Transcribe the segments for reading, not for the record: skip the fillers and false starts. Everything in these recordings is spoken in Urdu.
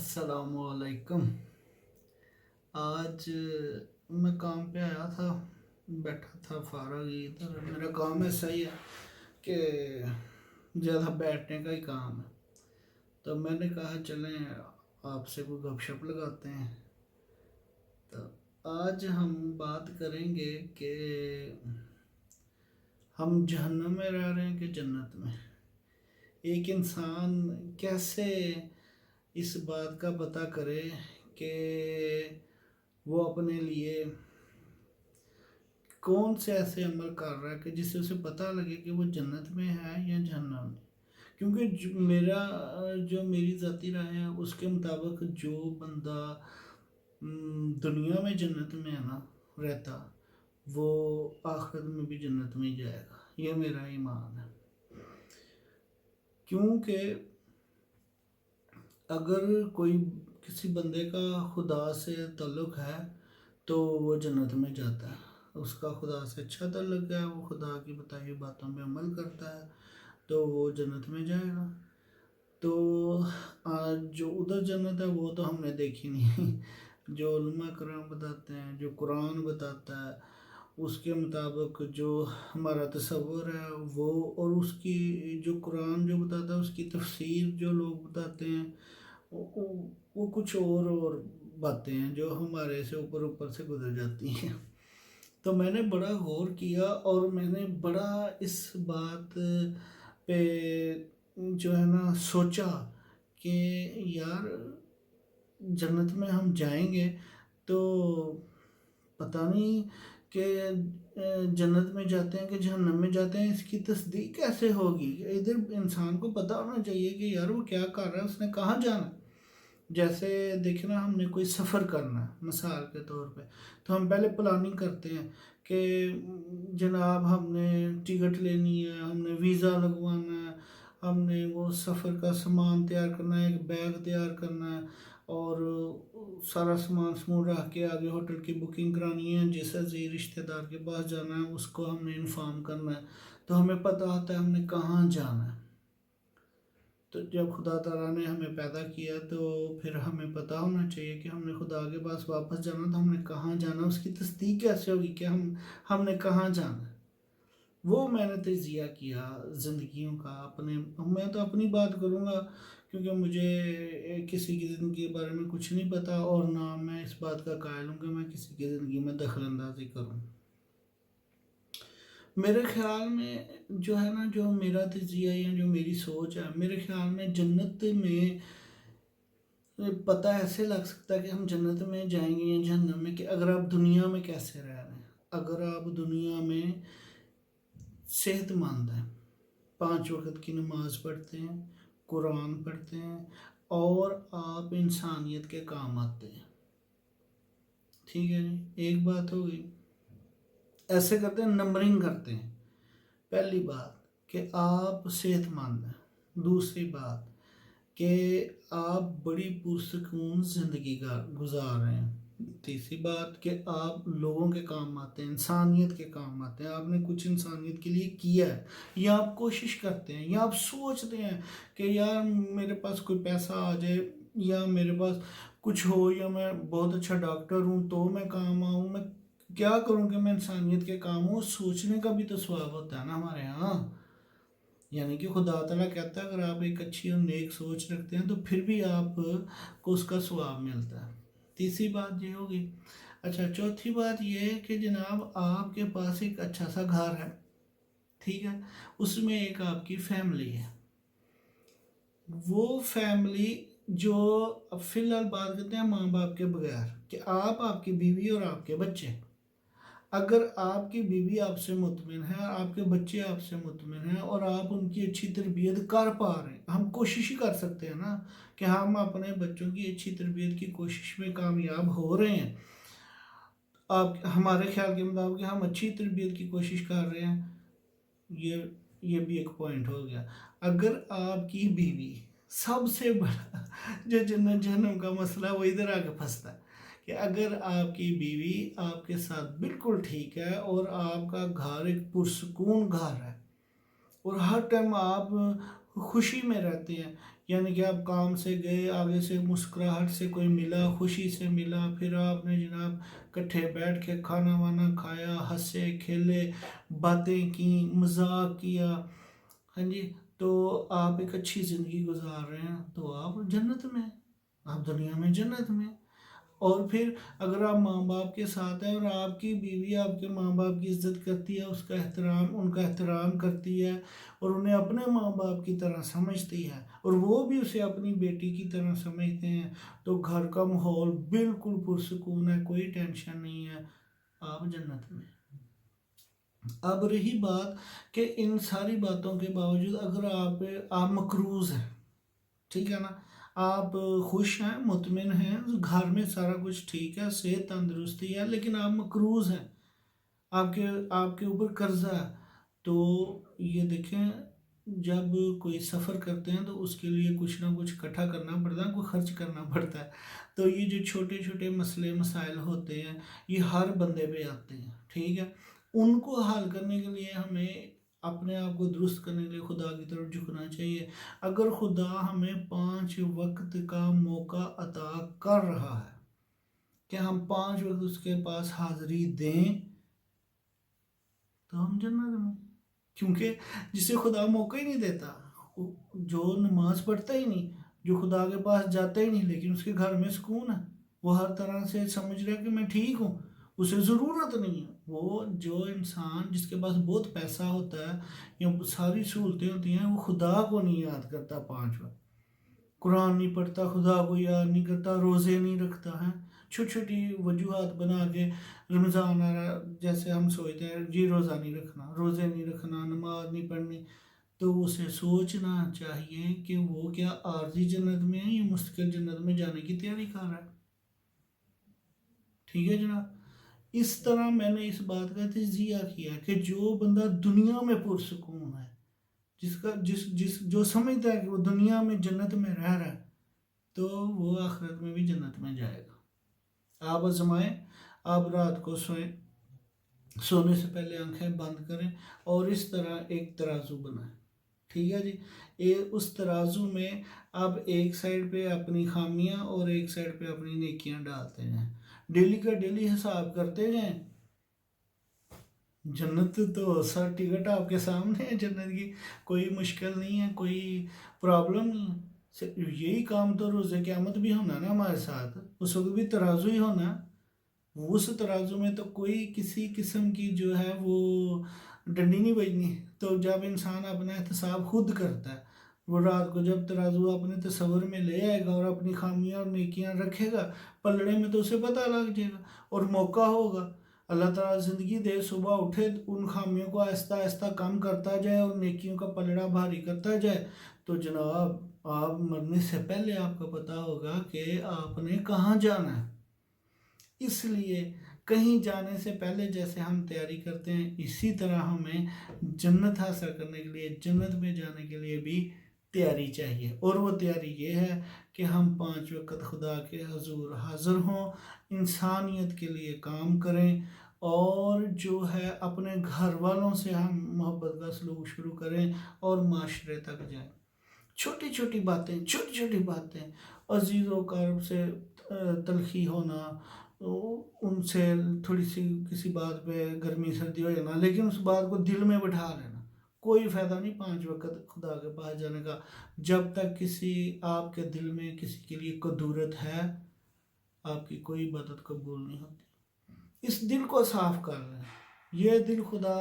السلام علیکم۔ آج میں کام پہ آیا تھا، بیٹھا تھا فارغ ہی ادھر۔ میرا کام ایسا ہی ہے کہ زیادہ بیٹھنے کا ہی کام ہے، تو میں نے کہا چلیں آپ سے کوئی گپ شپ لگاتے ہیں۔ تو آج ہم بات کریں گے کہ ہم جہنم میں رہ رہے ہیں کہ جنت میں۔ ایک انسان کیسے اس بات کا پتہ کرے کہ وہ اپنے لیے کون سے ایسے عمل کر رہا ہے کہ جس سے اسے پتہ لگے کہ وہ جنت میں ہے یا جہنم میں۔ کیونکہ میری ذاتی رائے ہے، اس کے مطابق جو بندہ دنیا میں جنت میں ہے نا رہتا، وہ آخرت میں بھی جنت میں ہی جائے گا۔ یہ میرا ایمان ہے، کیونکہ اگر کوئی کسی بندے کا خدا سے تعلق ہے تو وہ جنت میں جاتا ہے، اس کا خدا سے اچھا تعلق ہے، وہ خدا کی بتائی ہوئی باتوں پہ عمل کرتا ہے تو وہ جنت میں جائے گا۔ تو آج جو ادھر جنت ہے وہ تو ہم نے دیکھی نہیں، جو علماء کرام بتاتے ہیں، جو قرآن بتاتا ہے، اس کے مطابق جو ہمارا تصور ہے وہ، اور اس کی جو قرآن جو بتاتا ہے اس کی تفسیر جو لوگ بتاتے ہیں وہ کچھ اور باتیں ہیں جو ہمارے سے اوپر سے گزر جاتی ہیں۔ تو میں نے بڑا غور کیا اور میں نے بڑا اس بات پہ جو ہے نا سوچا کہ یار جنت میں ہم جائیں گے تو پتہ نہیں کہ جنت میں جاتے ہیں کہ جہنم میں جاتے ہیں، اس کی تصدیق کیسے ہوگی؟ ادھر انسان کو پتہ ہونا چاہیے کہ یار وہ کیا کر رہا ہے، اس نے کہاں جانا۔ جیسے دیکھنا، ہم نے کوئی سفر کرنا ہے مثال کے طور پہ، تو ہم پہلے پلاننگ کرتے ہیں کہ جناب ہم نے ٹکٹ لینی ہے، ہم نے ویزا لگوانا ہے، ہم نے وہ سفر کا سامان تیار کرنا ہے، ایک بیگ تیار کرنا ہے، اور سارا سامان رکھ کے آگے ہوٹل کی بکنگ کرانی ہے، جس عزیز رشتہ دار کے پاس جانا ہے اس کو ہم نے انفارم کرنا ہے، تو ہمیں پتہ ہوتا ہے ہم نے کہاں جانا ہے۔ تو جب خدا تعالیٰ نے ہمیں پیدا کیا تو پھر ہمیں پتہ ہونا چاہیے کہ ہم نے خدا کے پاس واپس جانا، تو ہم نے کہاں جانا، اس کی تصدیق کیسے ہوگی کہ ہم نے کہاں جانا ہے۔ وہ میں نے تجزیہ کیا زندگیوں کا میں تو اپنی بات کروں گا، کیونکہ مجھے کسی کی زندگی کے بارے میں کچھ نہیں پتہ، اور نہ میں اس بات کا قائل ہوں کہ میں کسی کی زندگی میں دخل اندازی کروں۔ میرے خیال میں جو ہے نا، جو میرا تجزیہ یا جو میری سوچ ہے، میرے خیال میں جنت میں پتہ ایسے لگ سکتا ہے کہ ہم جنت میں جائیں گے یا جہنم میں کہ اگر آپ دنیا میں کیسے رہ رہے ہیں۔ اگر آپ دنیا میں صحت مند ہیں، 5 وقت کی نماز پڑھتے ہیں، قرآن پڑھتے ہیں، اور آپ انسانیت کے کام آتے ہیں، ٹھیک ہے جی، ایک بات ہو گئی۔ ایسے کرتے ہیں، نمبرنگ کرتے ہیں۔ پہلی بات کہ آپ صحت مند ہیں، دوسری بات کہ آپ بڑی پرسکون زندگی گزار رہے ہیں، تیسری بات کہ آپ لوگوں کے کام آتے ہیں، انسانیت کے کام آتے ہیں، آپ نے کچھ انسانیت کے لیے کیا ہے، یا آپ کوشش کرتے ہیں، یا آپ سوچتے ہیں کہ یار میرے پاس کوئی پیسہ آ جائے، یا میرے پاس کچھ ہو، یا میں بہت اچھا ڈاکٹر ہوں تو میں کام آؤں، میں کیا کروں کہ میں انسانیت کے کام ہوں۔ سوچنے کا بھی تو ثواب ہوتا ہے نا ہمارے ہاں، یعنی کہ خدا تعالیٰ کہتا ہے اگر آپ ایک اچھی اور نیک سوچ رکھتے ہیں تو پھر بھی آپ کو اس کا ثواب ملتا ہے۔ تیسری بات یہ ہوگی۔ اچھا، چوتھی بات یہ ہے کہ جناب آپ کے پاس ایک اچھا سا گھر ہے، ٹھیک ہے، اس میں ایک آپ کی فیملی ہے، وہ فیملی جو فی الحال بات کرتے ہیں ماں باپ کے بغیر، کہ آپ کی بیوی اور آپ کے بچے، اگر آپ کی بیوی آپ سے مطمئن ہے، آپ کے بچے آپ سے مطمئن ہیں، اور آپ ان کی اچھی تربیت کر پا رہے ہیں، ہم کوشش ہی کر سکتے ہیں نا کہ ہم اپنے بچوں کی اچھی تربیت کی کوشش میں کامیاب ہو رہے ہیں، ہمارے خیال کے مطابق ہم اچھی تربیت کی کوشش کر رہے ہیں، یہ بھی ایک پوائنٹ ہو گیا۔ اگر آپ کی بیوی، سب سے بڑا جو جنت جہنم کا مسئلہ وہ ادھر آ کے پھنستا ہے کہ اگر آپ کی بیوی آپ کے ساتھ بالکل ٹھیک ہے، اور آپ کا گھر ایک پرسکون گھر ہے، اور ہر ٹائم آپ خوشی میں رہتے ہیں، یعنی کہ آپ کام سے گئے، آگے سے مسکراہٹ سے کوئی ملا، خوشی سے ملا، پھر آپ نے جناب کٹھے بیٹھ کے کھانا وانا کھایا، ہنسے کھیلے، باتیں کی، مذاق کیا، ہاں جی، تو آپ ایک اچھی زندگی گزار رہے ہیں، تو آپ جنت میں، آپ دنیا میں جنت میں۔ اور پھر اگر آپ ماں باپ کے ساتھ ہیں اور آپ کی بیوی آپ کے ماں باپ کی عزت کرتی ہے، اس کا احترام، ان کا احترام کرتی ہے، اور انہیں اپنے ماں باپ کی طرح سمجھتی ہے، اور وہ بھی اسے اپنی بیٹی کی طرح سمجھتے ہیں، تو گھر کا ماحول بالکل پرسکون ہے، کوئی ٹینشن نہیں ہے، آپ جنت میں۔ اب رہی بات کہ ان ساری باتوں کے باوجود اگر آپ مقروض ہیں، ٹھیک ہے نا، آپ خوش ہیں، مطمئن ہیں، گھر میں سارا کچھ ٹھیک ہے، صحت تندرستی ہے، لیکن آپ مقروض ہیں، آپ کے اوپر قرضہ ہے، تو یہ دیکھیں، جب کوئی سفر کرتے ہیں تو اس کے لیے کچھ نہ کچھ اکٹھا کرنا پڑتا ہے، کوئی خرچ کرنا پڑتا ہے، تو یہ جو چھوٹے چھوٹے مسئلے مسائل ہوتے ہیں، یہ ہر بندے پہ آتے ہیں، ٹھیک ہے، ان کو حل کرنے کے لیے ہمیں اپنے آپ کو درست کرنے کے لیے خدا کی طرف جھکنا چاہیے۔ اگر خدا ہمیں 5 وقت کا موقع عطا کر رہا ہے کہ ہم 5 وقت اس کے پاس حاضری دیں، تو ہم جنت میں، کیونکہ جسے خدا موقع ہی نہیں دیتا، جو نماز پڑھتا ہی نہیں، جو خدا کے پاس جاتا ہی نہیں، لیکن اس کے گھر میں سکون ہے، وہ ہر طرح سے سمجھ رہا ہے کہ میں ٹھیک ہوں، اسے ضرورت نہیں ہے۔ وہ جو انسان جس کے پاس بہت پیسہ ہوتا ہے یا ساری سہولتیں ہوتی ہیں، وہ خدا کو نہیں یاد کرتا، 5 وقت قرآن نہیں پڑھتا، خدا کو یاد نہیں کرتا، روزے نہیں رکھتا ہے، چھوٹی چھوٹی وجوہات بنا کے رمضان آ رہا ہے، جیسے ہم سوچتے ہیں جی روزہ نہیں رکھنا، روزے نہیں رکھنا، نماز نہیں پڑھنی، تو اسے سوچنا چاہیے کہ وہ کیا عارضی جنت میں ہے یا مستقل جنت میں جانے کی تیاری کر رہا ہے، ٹھیک ہے جناب۔ اس طرح میں نے اس بات کا تجزیہ کیا کہ جو بندہ دنیا میں پرسکون ہے، جو سمجھتا ہے کہ وہ دنیا میں جنت میں رہ رہا ہے، تو وہ آخرت میں بھی جنت میں جائے گا۔ آپ آزمائیں، آپ رات کو سوئیں، سونے سے پہلے آنکھیں بند کریں اور اس طرح ایک ترازو بنائیں، ٹھیک ہے جی، اس ترازو میں آپ ایک سائڈ پہ اپنی خامیاں اور ایک سائڈ پہ اپنی نیکیاں ڈالتے جائیں، ڈیلی کا ڈیلی حساب کرتے جائیں، جنت تو سر ٹکٹ آپ کے سامنے ہے، جنت کی کوئی مشکل نہیں ہے، کوئی پرابلم نہیں ہے، یہی کام تو روز قیامت بھی ہونا نا ہمارے ساتھ، اس وقت بھی ترازو ہی ہونا، اس ترازو میں تو کوئی کسی قسم کی جو ہے وہ ڈنڈی نہیں بجنی، تو جب انسان اپنا احتساب خود کرتا ہے، وہ رات کو جب ترازو اپنے تصور میں لے آئے گا اور اپنی خامیاں اور نیکیاں رکھے گا پلڑے میں، تو اسے پتہ لگ جائے گا اور موقع ہوگا، اللہ تعالیٰ زندگی دے، صبح اٹھے، ان خامیوں کو آہستہ آہستہ کم کرتا جائے اور نیکیوں کا پلڑا بھاری کرتا جائے، تو جناب آپ مرنے سے پہلے آپ کو پتہ ہوگا کہ آپ نے کہاں جانا ہے۔ اس لیے کہیں جانے سے پہلے جیسے ہم تیاری کرتے ہیں، اسی طرح ہمیں جنت حاصل کرنے کے لیے، جنت میں جانے کے لیے بھی تیاری چاہیے، اور وہ تیاری یہ ہے کہ ہم 5 وقت خدا کے حضور حاضر ہوں، انسانیت کے لیے کام کریں، اور جو ہے اپنے گھر والوں سے ہم محبت کا سلوک شروع کریں اور معاشرے تک جائیں۔ چھوٹی چھوٹی باتیں، عزیز و اقارب سے تلخی ہونا، ان سے تھوڑی سی کسی بات پہ گرمی سردی ہو جانا، لیکن اس بات کو دل میں بٹھا لینا، کوئی فائدہ نہیں 5 وقت خدا کے پاس جانے کا، جب تک کسی آپ کے دل میں کسی کے لیے قدورت ہے، آپ کی کوئی عبادت قبول نہیں ہوتی۔ اس دل کو صاف کر لیں، یہ دل خدا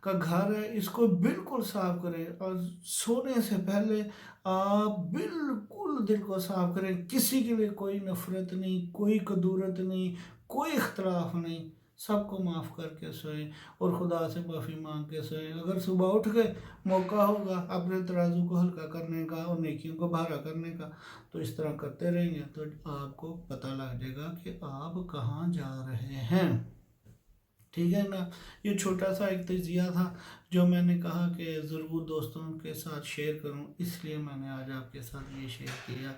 کا گھر ہے، اس کو بالکل صاف کریں، اور سونے سے پہلے آپ بالکل دل کو صاف کریں، کسی کے لیے کوئی نفرت نہیں، کوئی قدورت نہیں، کوئی اختلاف نہیں، سب کو معاف کر کے سوئیں اور خدا سے معافی مانگ کے سوئیں۔ اگر صبح اٹھ کے موقع ہوگا اپنے ترازو کو ہلکا کرنے کا اور نیکیوں کو بھارا کرنے کا، تو اس طرح کرتے رہیں گے تو آپ کو پتہ لگ جائے گا کہ آپ کہاں جا رہے ہیں، ٹھیک ہے نا۔ یہ چھوٹا سا ایک تجزیہ تھا جو میں نے کہا کہ ضرور دوستوں کے ساتھ شیئر کروں، اس لیے میں نے آج آپ کے ساتھ یہ شیئر کیا۔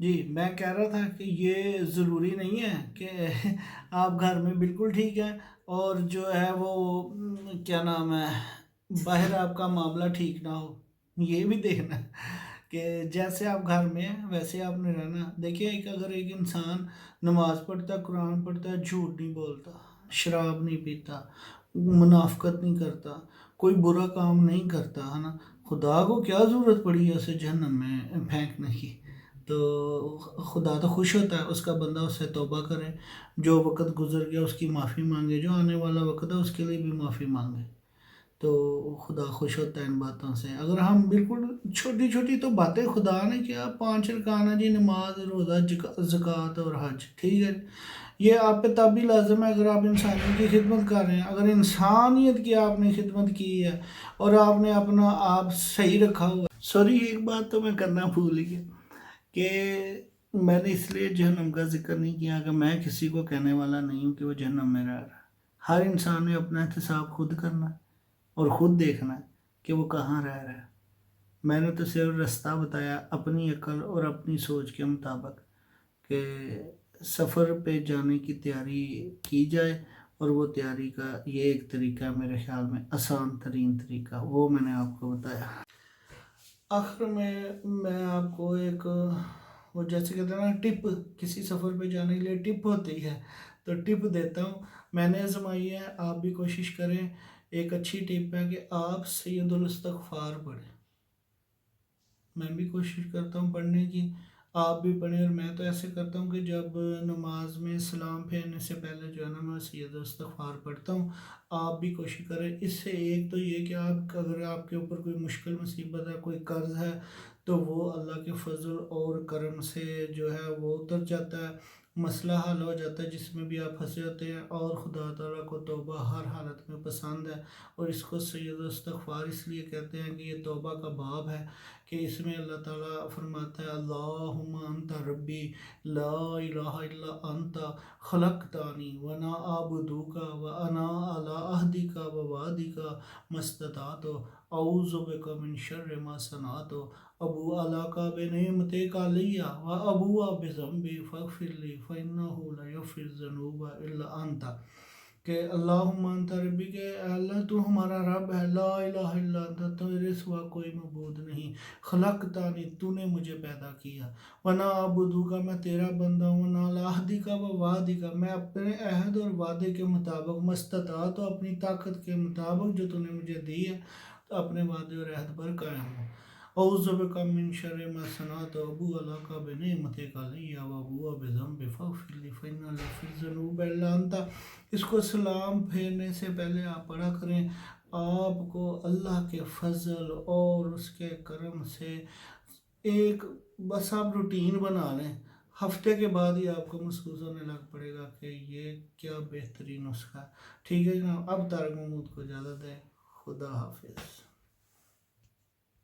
جی میں کہہ رہا تھا کہ یہ ضروری نہیں ہے کہ آپ گھر میں بالکل ٹھیک ہیں اور جو ہے وہ کیا نام ہے، باہر آپ کا معاملہ ٹھیک نہ ہو، یہ بھی دیکھنا ہے کہ جیسے آپ گھر میں ہیں ویسے آپ نے رہنا. دیکھیے اگر ایک انسان نماز پڑھتا ہے، قرآن پڑھتا ہے، جھوٹ نہیں بولتا، شراب نہیں پیتا، منافقت نہیں کرتا، کوئی برا کام نہیں کرتا ہے نا، خدا کو کیا ضرورت پڑی ہے اسے جہنم میں پھینکنے کی. تو خدا تو خوش ہوتا ہے اس کا بندہ اس سے توبہ کرے، جو وقت گزر گیا اس کی معافی مانگے، جو آنے والا وقت ہے اس کے لیے بھی معافی مانگے. تو خدا خوش ہوتا ہے ان باتوں سے. اگر ہم بالکل چھوٹی چھوٹی تو باتیں خدا نے کیا 5 ارکان ہے جی، نماز، روزہ، زکوٰۃ اور حج، ٹھیک ہے. یہ آپ پہ تب بھی لازم ہے اگر آپ انسانیت کی خدمت کر رہے ہیں. اگر انسانیت کی آپ نے خدمت کی ہے اور آپ نے اپنا آپ صحیح رکھا ہوا. سوری، ایک بات تو میں کرنا بھول گیا کہ میں نے اس لیے جہنم کا ذکر نہیں کیا کہ میں کسی کو کہنے والا نہیں ہوں کہ وہ جہنم میں رہ رہا ہے. ہر انسان نے اپنا احتساب خود کرنا ہے اور خود دیکھنا ہے کہ وہ کہاں رہ رہا ہے. میں نے تو صرف رستہ بتایا اپنی عقل اور اپنی سوچ کے مطابق کہ سفر پہ جانے کی تیاری کی جائے، اور وہ تیاری کا یہ ایک طریقہ ہے میرے خیال میں آسان ترین طریقہ، وہ میں نے آپ کو بتایا. آخر میں آپ کو ایک وہ جیسے کہتے ہیں نا ٹپ، کسی سفر پہ جانے کے لیے ٹپ ہوتی ہے تو ٹپ دیتا ہوں. میں نے آزمائی ہے، آپ بھی کوشش کریں. ایک اچھی ٹپ ہے کہ آپ سید الاستغفار پڑھیں. میں بھی کوشش کرتا ہوں پڑھنے کی، آپ بھی پڑھیں. اور میں تو ایسے کرتا ہوں کہ جب نماز میں سلام پھیرنے سے پہلے جو ہے نا میں سید الاستغفار پڑھتا ہوں. آپ بھی کوشش کریں. اس سے ایک تو یہ کہ اگر آپ کے اوپر کوئی مشکل مصیبت ہے، کوئی قرض ہے، تو وہ اللہ کے فضل اور کرم سے جو ہے وہ اتر جاتا ہے، مسئلہ حل ہو جاتا ہے جس میں بھی آپ پھنسے ہوتے ہیں. اور خدا تعالیٰ کو توبہ ہر حالت میں پسند ہے. اور اس کو سید الاستغفار اس لیے کہتے ہیں کہ یہ توبہ کا باب ہے، کہ اس میں اللہ تعالیٰ فرماتا ہے اللہم انت ربی لا الہ الا انت خلقتانی وانا عبدوک وانا علی عہدک ووعدک ما استطعت اعوذ بک من شر ما صنعت ابو علاقہ بنعمتک علی و ابو بذنبی فاغفر لی فانہ لا یغفر الذنوب الا انت. کہ اللہم انت ربی، کہ اے اللہ تو ہمارا رب ہے، لا الہ الا انت تیرے سوا کوئی معبود نہیں، خلقتانی تو نے مجھے پیدا کیا، ونا عبدوکا میں تیرا بندہ ہوں، ونا علی عہدک و وعدک میں اپنے عہد اور وعدے کے مطابق، مستطاعت تو اپنی طاقت کے مطابق جو تو نے مجھے دی ہے تو اپنے وعدے اور عہد پر قائم ہوں. اعوذ بک من شر ما صنعت ابو لک بنعمتک علی و ابو بذنبی فاغفر لی فانہ لا یغفر الذنوب الا انت. اس کو سلام پھیرنے سے پہلے آپ پڑھا کریں. آپ کو اللہ کے فضل اور اس کے کرم سے ایک بس آپ روٹین بنا لیں، ہفتے کے بعد ہی آپ کو محسوس ہونے لگ پڑے گا کہ یہ کیا بہترین نسخہ ہے. ٹھیک ہے جناب، اب طارق محمود کو اجازت دیں. خدا حافظ.